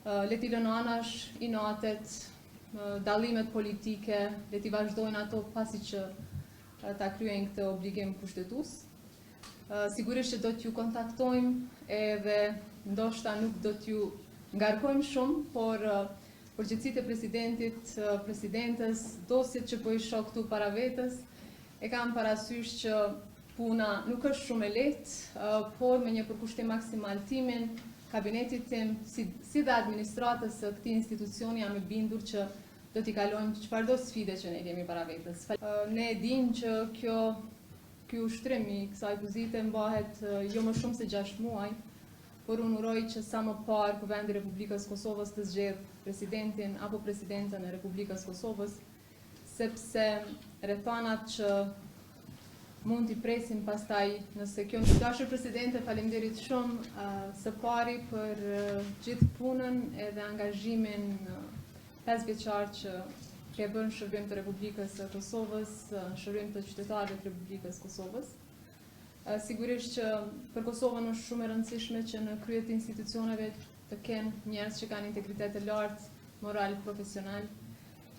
le t'i lënë anash inatet, dallimet politike, le t'i vazhdojnë ato pasi që ta kryejnë këtë obligim kushtetues. Sigurisht që do t'ju kontaktojmë edhe ndoshta nuk do t'ju ngarkojmë shumë, por përgjithësitë e presidentit, presidentes, dosjet që po i shoh këtu para vetës, e kam parasysh që puna nuk është shumë e lehtë, por me një përkushtim maksimal timin, kabinetit tim, si dhe administratës së këtij institucioni, jam e bindur që do t'i kalojmë çfarëdo sfide që ne kemi para vetës. Ne e dimë që ky ushtrim i kësaj pozite mbahet jo më shumë se 6 muaj, por unë uroj që sa më parë Kuvendi i Republikës Kosovës të zgjedhë presidentin apo presidenten e Republikës Kosovës, sepse rrethanat që mund t'i presim pastaj nëse kjo në dashur presidente, faleminderit shumë së pari për gjithë punën edhe angazhimin 5 vjeçar që ke bërë në shërbim të Republikës së Kosovës, në shërbim të qytetarëve të Republikës Kosovës. Sigurisht që për Kosovën është shumë e rëndësishme që në krye të institucioneve të kenë njerëz që kanë integritet të lartë, moral, profesional,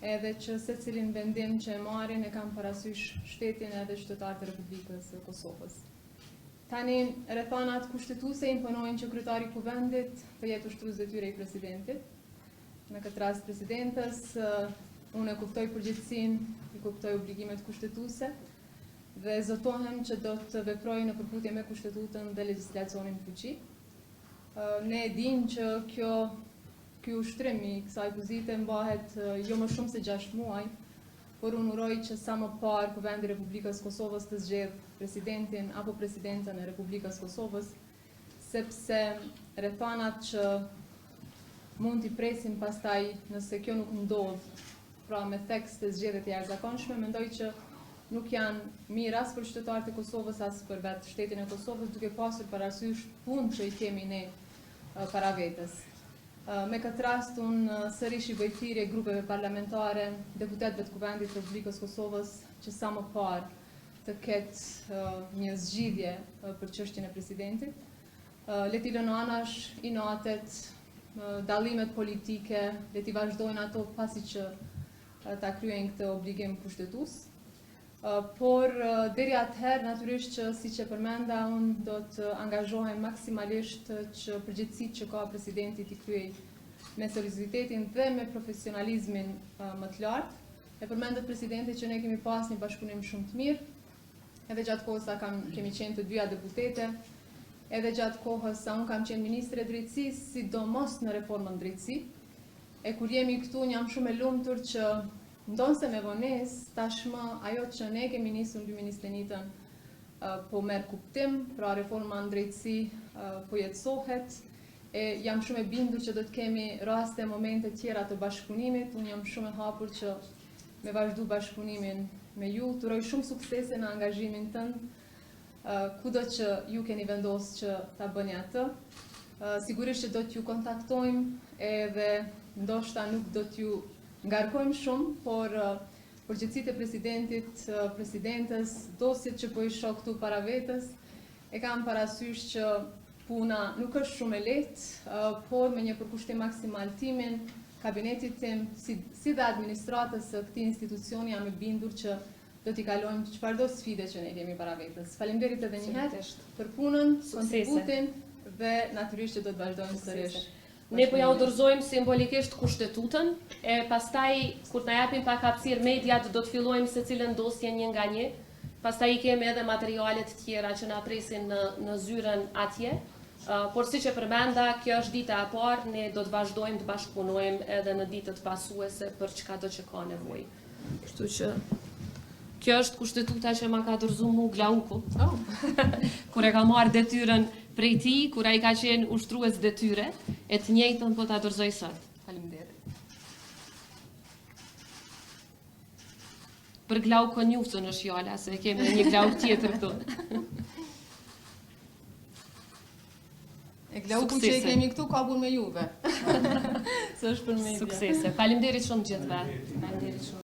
edhe që secilin vendim që e marrin e kanë parasysh shtetin edhe qytetarët e Republikës së Kosovës. Tani, rrethanat kushtetuese imponojnë që kryetari i Kuvendit të jetë ushtrues detyre i presidentit. Në këtë rast presidentes, unë e kuptoj përgjegjësinë, i kuptoj obligimet kushtetuese dhe zotohem që do të veproj në përputhje me kushtetutën dhe legjislacionin fuqi. Ne e dimë që ky ushtrim i kësaj pozite mbahet jo më shumë se 6 muaj, por unë uroj që sa më parë Kuvendi i Republikës Kosovës të zgjedhë presidentin apo presidenten e Republikës Kosovës, sepse rrethanat që mund t'i presim pastaj nëse kjo nuk ndodh, pra me tekst të zgjedhjet e jashtëzakonshme, mendoj që nuk janë mirë as për qytetarët e Kosovës, as për vetë shtetin e Kosovës, duke pasur parasysh punë që i kemi ne para vetës. Me këtë rast, unë sërish i bëj thirrje grupeve parlamentare, deputetëve të Kuvendit të Republikës Kosovës, që sa më parë të ketë një zgjidhje për çështjen e presidentit. Le t'i lënë anash inatet, dallimet politike, le t'i vazhdojnë ato pasi që ta kryejnë këtë obligim kushtetues. Por deri atëherë, natyrisht që siç e përmenda, unë do të angazhohem maksimalisht që përgjegjësitë që ka presidenti t'i kryej me seriozitetin dhe me profesionalizmin më të lartë. E përmendet presidenti që ne kemi pas një bashkëpunim shumë të mirë, edhe gjatë kohës sa kemi qenë të dyja deputete, edhe gjatë kohës sa unë kam qenë ministre e drejtësisë, sidomos në reformën drejtësi. E kur jemi këtu, jam shumë e lumtur që ndonse me vonesë, tashmë ajo që ne kemi nisur në 2021 po merr kuptim, pra reforma në drejtësi po jetësohet. Jam shumë e bindur që do të kemi raste, momente tjera të bashkëpunimit. Unë jam shumë e hapur që me vazhdu bashkëpunimin me ju. Të uroj shumë suksese në angazhimin tënd, kudo që ju keni vendosur që ta bëni atë. Sigurisht që do t'ju kontaktojmë edhe ndoshta nuk do t'ju ngarkojmë shumë, por përgjithësitë e presidentit, presidentes, dosjet që po i shoh këtu para vetës, e kam parasysh që puna nuk është shumë e lehtë, por me një përkushtim maksimal timin, kabinetit tim, si dhe administratës së këtij institucioni, jam e bindur që do t'i kalojmë çfarëdo sfide që ne kemi para vetës. Faleminderit edhe një herë për punën, kontributin dhe natyrisht që do të vazhdojmë sërish. Ne po ja u dorëzojmë simbolikisht kushtetutën, e pastaj kur na japin pak hapësirë mediat do të fillojmë secilën dosje një nga një. Pastaj i kemi edhe materialet tjera që na presin në zyrën atje. Por siç e përmenda, kjo është dita e parë, ne do të vazhdojmë të bashkëpunojmë edhe në ditët pasuese për çkado që ka nevojë. Kështu që kjo është kushtetuta që ma ka dorëzuar mu Glauku. Kur e ka marrë detyrën prej tij, kur ai ka qenë ushtrues detyre, e të njëjtën po ta dorëzoj sot. Faleminderit. Për Glaukun njuftën është fjala, se kemi një Glauk tjetër këtu. E Glauku që e kemi këtu ka punë me juve. Së është për media. Suksese. Faleminderit shumë gjithëve. Faleminderit shumë.